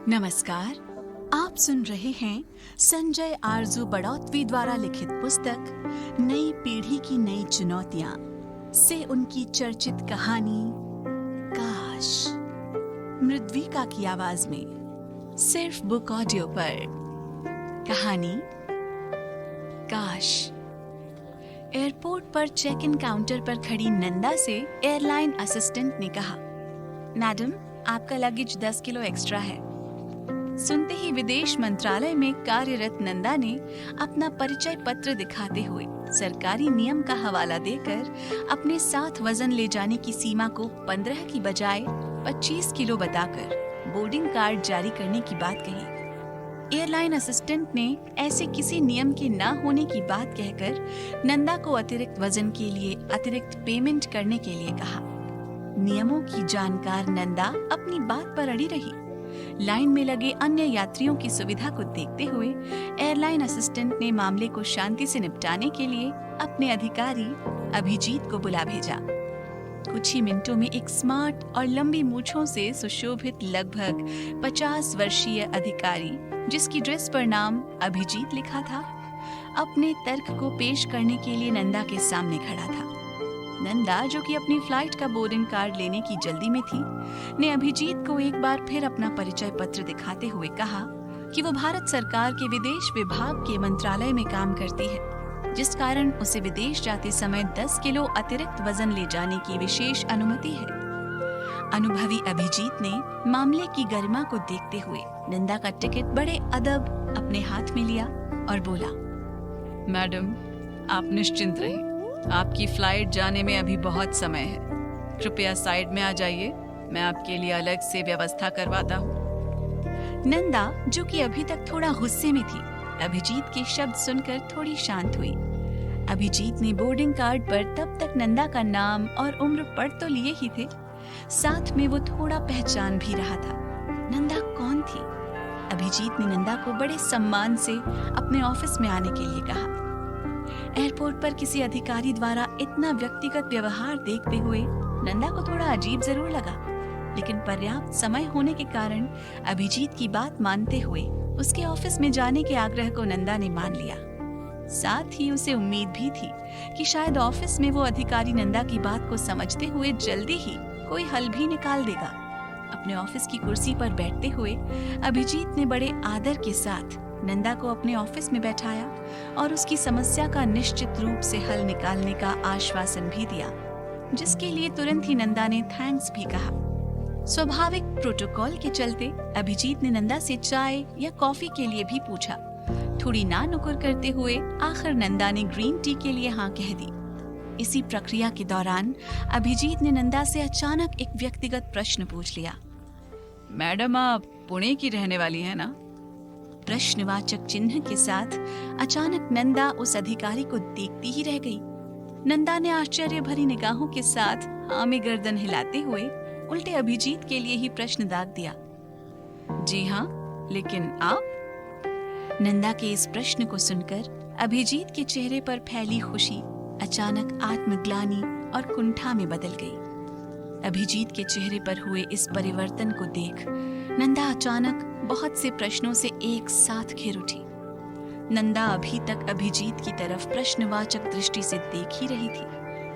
नमस्कार, आप सुन रहे हैं संजय आरजू बड़ौत्वी द्वारा लिखित पुस्तक नई पीढ़ी की नई चुनौतियां से उनकी चर्चित कहानी काश, मृद्विका की आवाज में सिर्फ बुक ऑडियो पर। कहानी काश। एयरपोर्ट पर चेक इन काउंटर पर खड़ी नंदा से एयरलाइन असिस्टेंट ने कहा, मैडम, आपका लगेज 10 किलो एक्स्ट्रा है। सुनते ही विदेश मंत्रालय में कार्यरत नंदा ने अपना परिचय पत्र दिखाते हुए सरकारी नियम का हवाला देकर अपने साथ वजन ले जाने की सीमा को 15 की बजाय 25 किलो बताकर बोर्डिंग कार्ड जारी करने की बात कही। एयरलाइन असिस्टेंट ने ऐसे किसी नियम के न होने की बात कहकर नंदा को अतिरिक्त वजन के लिए अतिरिक्त पेमेंट करने के लिए कहा। नियमों की जानकार नंदा अपनी बात पर अड़ी रही। लाइन में लगे अन्य यात्रियों की सुविधा को देखते हुए एयरलाइन असिस्टेंट ने मामले को शांति से निपटाने के लिए अपने अधिकारी अभिजीत को बुला भेजा। कुछ ही मिनटों में एक स्मार्ट और लंबी मूंछों से सुशोभित लगभग 50 वर्षीय अधिकारी, जिसकी ड्रेस पर नाम अभिजीत लिखा था, अपने तर्क को पेश करने के लिए नंदा के सामने खड़ा था। नंदा, जो कि अपनी फ्लाइट का बोर्डिंग कार्ड लेने की जल्दी में थी, ने अभिजीत को एक बार फिर अपना परिचय पत्र दिखाते हुए कहा कि वो भारत सरकार के विदेश विभाग के मंत्रालय में काम करती है, जिस कारण उसे विदेश जाते समय 10 किलो अतिरिक्त वजन ले जाने की विशेष अनुमति है। अनुभवी अभिजीत ने मामले की गरिमा को देखते हुए नंदा का टिकट बड़े अदब अपने हाथ में लिया और बोला, मैडम, आप निश्चिंत रहिए, आपकी फ्लाइट जाने में अभी बहुत समय है। कृपया साइड में आ जाइए, मैं आपके लिए अलग से व्यवस्था करवाता हूँ। नंदा, जो कि अभी तक थोड़ा गुस्से में थी, अभिजीत के शब्द सुनकर थोड़ी शांत हुई। अभिजीत ने बोर्डिंग कार्ड पर तब तक नंदा का नाम और उम्र पढ़ तो लिए ही थे, साथ में वो थोड़ा पहचान भी रहा था। नंदा कौन थी? अभिजीत ने नंदा को बड़े सम्मान से अपने ऑफिस में आने के लिए कहा। एयरपोर्ट पर किसी अधिकारी द्वारा इतना व्यक्तिगत व्यवहार देखते हुए नंदा को थोड़ा अजीब जरूर लगा, लेकिन पर्याप्त समय होने के कारण अभिजीत की बात मानते हुए उसके ऑफिस में जाने के आग्रह को नंदा ने मान लिया। साथ ही उसे उम्मीद भी थी कि शायद ऑफिस में वो अधिकारी नंदा की बात को समझते हुए जल्दी ही कोई हल भी निकाल देगा। अपने ऑफिस की कुर्सी पर बैठते हुए अभिजीत ने बड़े आदर के साथ नंदा को अपने ऑफिस में बैठाया और उसकी समस्या का निश्चित रूप से हल निकालने का आश्वासन भी दिया, जिसके लिए तुरंत ही नंदा ने थैंक्स भी कहा। स्वाभाविक प्रोटोकॉल के चलते अभिजीत ने नंदा से चाय या कॉफी के लिए भी पूछा। थोड़ी ना नुकुर करते हुए आखिर नंदा ने ग्रीन टी के लिए हाँ कह दी। इसी प्रक्रिया के दौरान अभिजीत ने नंदा से अचानक एक व्यक्तिगत प्रश्न पूछ लिया, मैडम, आप पुणे की रहने वाली हैं ना? प्रश्नवाचक चिन्ह के साथ अचानक नंदा उस अधिकारी को देखती ही रह गई। नंदा ने आश्चर्य भरी निगाहों के साथ हाँ में गर्दन हिलाते हुए उल्टे अभिजीत के लिए ही प्रश्न दाग दिया, जी हाँ, लेकिन आप? नंदा के इस प्रश्न को सुनकर अभिजीत के चेहरे पर फैली खुशी अचानक आत्मग्लानि और कुंठा में बदल गई। अभिजीत के चेहरे पर हुए इस परिवर्तन को देख नंदा अचानक बहुत से प्रश्नों से एक साथ घिर उठी। नंदा अभी तक अभिजीत की तरफ प्रश्नवाचक दृष्टि से देख ही रही थी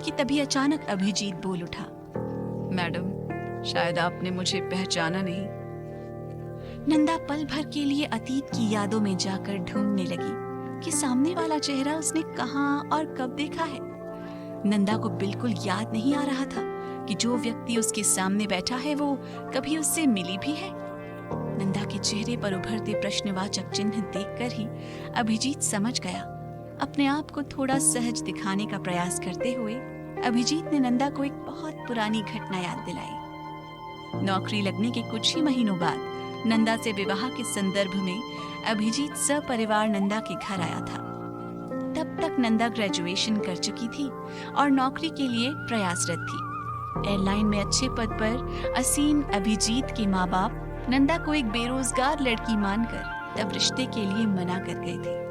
कि तभी अचानक अभिजीत बोल उठा, मैडम, शायद आपने मुझे पहचाना नहीं। नंदा पल भर के लिए अतीत की यादों में जाकर ढूंढने लगी कि सामने वाला चेहरा उसने कहाँ और कब देखा है। नंदा को बिल्कुल याद नहीं आ रहा था कि जो व्यक्ति उसके सामने बैठा है वो कभी उससे मिली भी है। नंदा के चेहरे पर उभरते प्रश्नवाचक चिन्ह देखकर ही अभिजीत समझ गया। अपने आप को थोड़ा सहज दिखाने का प्रयास करते हुए अभिजीत ने नंदा को एक बहुत पुरानी घटना याद दिलाई। नौकरी लगने के कुछ ही महीनों बाद नंदा से विवाह के संदर्भ में अभिजीत सपरिवार नंदा के घर आया था। तब तक नंदा ग्रेजुएशन कर चुकी थी और नौकरी के लिए प्रयासरत थी। एयरलाइन में अच्छे पद पर असीन अभिजीत के माँ बाप नंदा को एक बेरोजगार लड़की मानकर तब रिश्ते के लिए मना कर गए थे।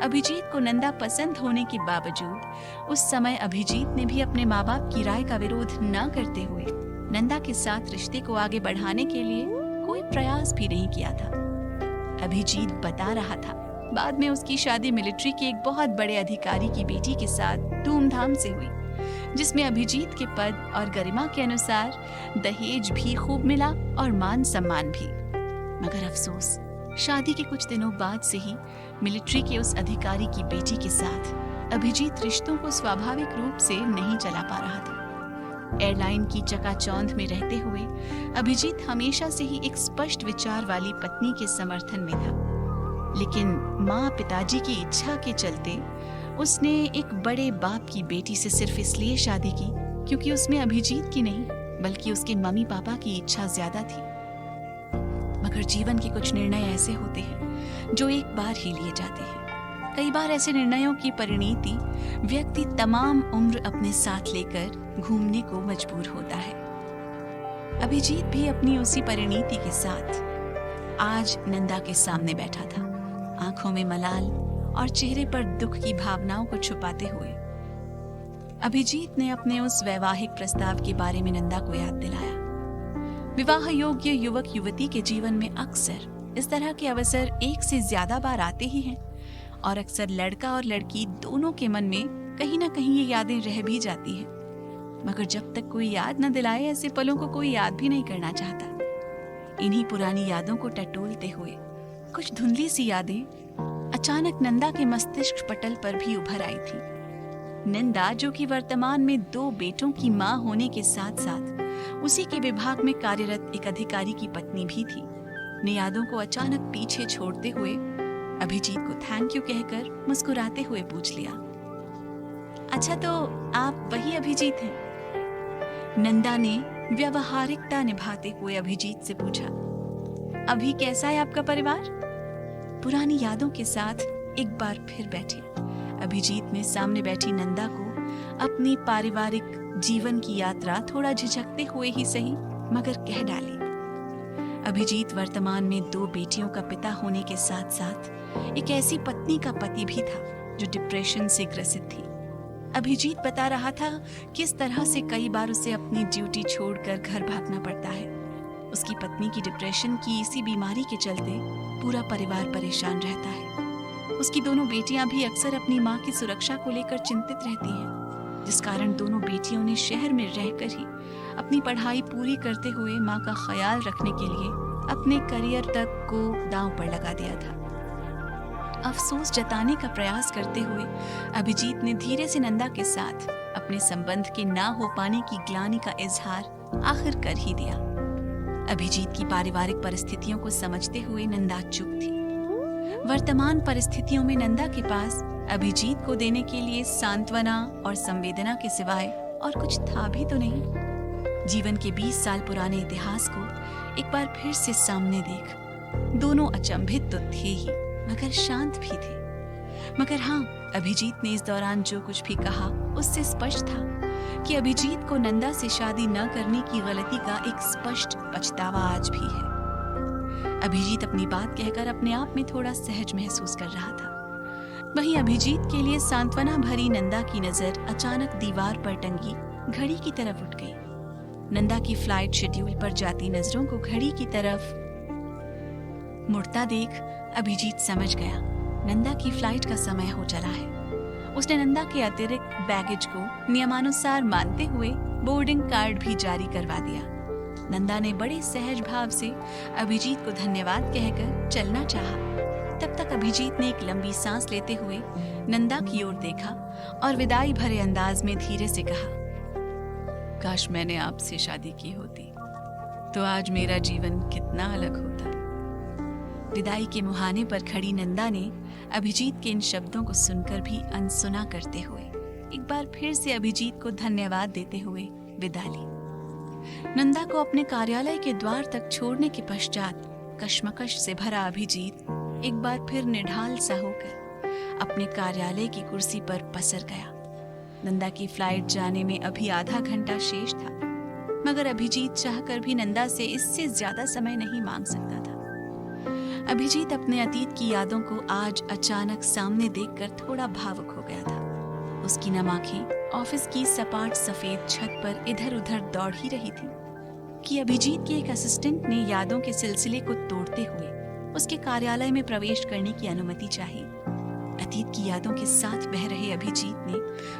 अभिजीत को नंदा पसंद होने के बावजूद उस समय अभिजीत ने भी अपने माँ बाप की राय का विरोध न करते हुए नंदा के साथ रिश्ते को आगे बढ़ाने के लिए कोई प्रयास भी नहीं किया था। अभिजीत बता रहा था, बाद में उसकी शादी मिलिट्री के एक बहुत बड़े अधिकारी की बेटी के साथ धूमधाम से हुई, जिसमें अभिजीत के पद और गरिमा के अनुसार दहेज भी खूब मिला और मान सम्मान भी। मगर अफसोस, शादी के कुछ दिनों बाद से ही मिलिट्री के उस अधिकारी की बेटी के साथ अभिजीत रिश्तों को स्वाभाविक रूप से नहीं चला पा रहा था। एयरलाइन की चकाचौंध में रहते हुए अभिजीत हमेशा से ही एक स्पष्ट विचार वाली पत्नी के समर्थन में था, लेकिन माँ पिताजी की इच्छा के चलते उसने एक बड़े बाप की बेटी से सिर्फ इसलिए शादी की क्योंकि उसमें अभिजीत की नहीं बल्कि उसके मम्मी पापा की इच्छा ज्यादा थी। मगर जीवन के कुछ निर्णय ऐसे होते हैं जो एक बार ही लिए जाते हैं। कई बार ऐसे निर्णयों की परिणति व्यक्ति तमाम उम्र अपने साथ लेकर घूमने को मजबूर होता है। अभिजीत भी अपनी उसी परिणति के साथ आज नंदा के सामने बैठा था, आंखों में मलाल और चेहरे पर दुख की भावनाओं को छुपाते हुए। अभिजीत ने अपने उस वैवाहिक प्रस्ताव के बारे में नंदा को याद दिलाया। विवाह योग्य युवक युवती के जीवन में अक्सर इस तरह के अवसर एक से ज्यादा बार आते ही हैं और अक्सर लड़का और लड़की दोनों के मन में कहीं ना कहीं ये यादें रह भी जाती हैं। मगर जब तक कोई याद न दिलाए, ऐसे पलों को कोई याद भी नहीं करना चाहता। इन्हीं पुरानी यादों को टटोलते हुए कुछ धुंधली सी यादें अचानक नंदा के मस्तिष्क पटल पर भी उभर आई थी। नंदा, जो कि वर्तमान में 2 बेटों की मां होने के साथ साथ उसी के विभाग में कार्यरत एक अधिकारी की पत्नी भी थी, ने यादों को अचानक पीछे छोड़ते हुए अभिजीत को थैंक यू कहकर मुस्कुराते हुए पूछ लिया, अच्छा तो आप वही अभिजीत हैं? नंदा ने व्यावहारिकता निभाते हुए अभिजीत से पूछा, अभी कैसा है आपका परिवार? पुरानी यादों के साथ एक बार फिर बैठे अभिजीत ने सामने बैठी नंदा को अपनी पारिवारिक जीवन की यात्रा थोड़ा झिझकते हुए ही सही मगर कह डाली। अभिजीत वर्तमान में 2 बेटियों का पिता होने के साथ साथ एक ऐसी पत्नी का पति भी था जो डिप्रेशन से ग्रसित थी। अभिजीत बता रहा था किस तरह से कई बार उसे अपनी ड्यूटी छोड़कर घर भागना पड़ता है। उसकी पत्नी की डिप्रेशन की इसी बीमारी के चलते पूरा परिवार परेशान रहता है। उसकी दोनों बेटियां भी अक्सर अपनी मां की सुरक्षा को लेकर चिंतित रहती हैं, जिस कारण दोनों बेटियों ने शहर में रहकर ही अपनी पढ़ाई पूरी करते हुए मां का ख्याल रखने के लिए अपने करियर तक को दांव पर लगा दिया था। अफसोस जताने का प्रयास करते हुए अभिजीत ने धीरे से नंदा के साथ अपने संबंध के ना हो पाने की ग्लानि का इजहार आखिर कर ही दिया। अभिजीत की पारिवारिक परिस्थितियों को समझते हुए नंदा चुप थी। वर्तमान परिस्थितियों में नंदा के पास अभिजीत को देने के लिए सांत्वना और संवेदना के सिवाय और कुछ था भी तो नहीं। जीवन के 20 साल पुराने इतिहास को एक बार फिर से सामने देख दोनों अचंभित तो थे ही मगर शांत भी थे। मगर हाँ, अभिजीत ने इस दौरान जो कुछ भी कहा उससे स्पष्ट था कि अभिजीत को नंदा से शादी न करने की गलती का एक स्पष्ट पछतावा आज भी है। अभिजीत अपनी बात कहकर अपने आप में थोड़ा सहज महसूस कर रहा था। वहीं अभिजीत के लिए सांत्वना भरी नंदा की नजर अचानक दीवार पर टंगी घड़ी की तरफ उठ गई। नंदा की फ्लाइट शेड्यूल पर जाती नजरों को घड़ी की तरफ मुड़ता देख अभिजीत समझ गया नंदा की फ्लाइट का समय हो चला है। उसने नंदा के अतिरिक्त बैगेज को नियमानुसार मानते हुए बोर्डिंग कार्ड भी जारी करवा दिया। नंदा ने बड़े सहज भाव से अभिजीत को धन्यवाद कहकर चलना चाहा। तब तक अभिजीत ने एक लंबी सांस लेते हुए नंदा की ओर देखा और विदाई भरे अंदाज में धीरे से कहा, काश मैंने आपसे शादी की होती तो आज मेरा जीवन कितना अलग होता। विदाई के मुहाने पर खड़ी नंदा ने अभिजीत के इन शब्दों को सुनकर भी अनसुना करते हुए एक बार फिर से अभिजीत को धन्यवाद देते हुए विदा ली। नंदा को अपने कार्यालय के द्वार तक छोड़ने के पश्चात कश्मकश से भरा अभिजीत एक बार फिर निढाल सा होकर अपने कार्यालय की कुर्सी पर पसर गया। नंदा की फ्लाइट जाने में अभी आधा घंटा शेष था, मगर अभिजीत चाहकर भी नंदा से इससे ज्यादा समय नहीं मांग सकता था। अभिजीत अपने अतीत की यादों को आज अचानक सामने देखकर थोड़ा भावुक हो गया था। उसकी नम आंखें ऑफिस की सपाट सफेद छत पर इधर उधर दौड़ ही रही थी कि अभिजीत के एक असिस्टेंट ने यादों के सिलसिले को तोड़ते हुए उसके कार्यालय में प्रवेश करने की अनुमति चाही। अतीत की यादों के साथ बह रहे अभिजीत ने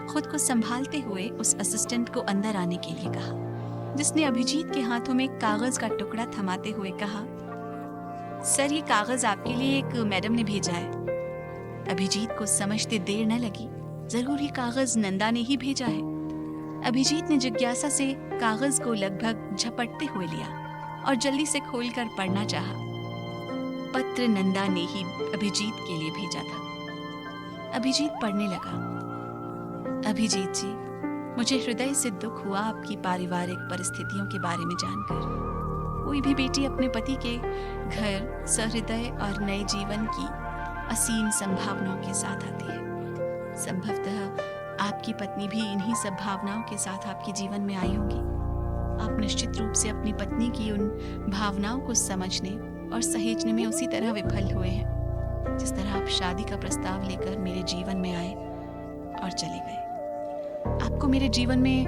खुद को संभालते हुए उस असिस्टेंट को अंदर आने के लिए कहा, जिसने अभिजीत के हाथों में कागज का टुकड़ा थमाते हुए कहा, सर ये कागज आपके लिए एक मैडम ने भेजा है। अभिजीत को समझते देर न लगी, जरूर ये कागज नंदा ने ही भेजा है। अभिजीत ने जिज्ञासा से कागज को लगभग झपटते हुए लिया और जल्दी से खोलकर पढ़ना चाहा। पत्र नंदा ने ही अभिजीत के लिए भेजा था। अभिजीत पढ़ने लगा, अभिजीत जी, मुझे हृदय से दुख हुआ आपकी पारिवारिक परिस्थितियों के बारे में जानकर। कोई भी बेटी अपने पति के घर, सहृदय और नए जीवन की असीम संभावनाओं के साथ आती है। संभवतः आपकी पत्नी भी इन्हीं सब भावनाओं के साथ आपके जीवन में आई होगी। आप निश्चित रूप से अपनी पत्नी की उन भावनाओं को समझने और सहेजने में उसी तरह विफल हुए हैं जिस तरह आप शादी का प्रस्ताव लेकर मेरे जीवन में आए और चले गए। आपको मेरे जीवन में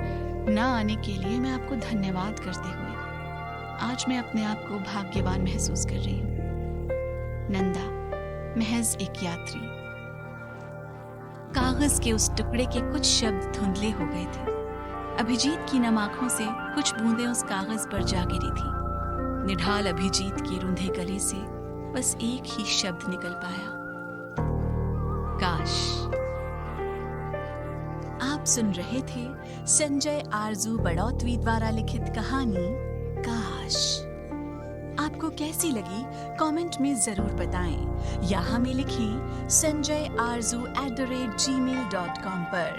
न आने के लिए मैं आपको धन्यवाद करते हुए आज मैं अपने आप को भाग्यवान महसूस कर रही हूँ। नंदा महज एक यात्री। कागज के उस टुकड़े के कुछ शब्द धुंधले हो गए थे। अभिजीत की नम आंखों से कुछ बूंदें उस कागज पर जा गिरी थी। निढाल अभिजीत के रूंधे गले से बस एक ही शब्द निकल पाया, काश। आप सुन रहे थे संजय आरजू बड़ौतवी द्वारा लिखित कहानी काश। आपको कैसी लगी कमेंट में जरूर बताएं या हमें लिखें sanjayarzu@gmail.com पर।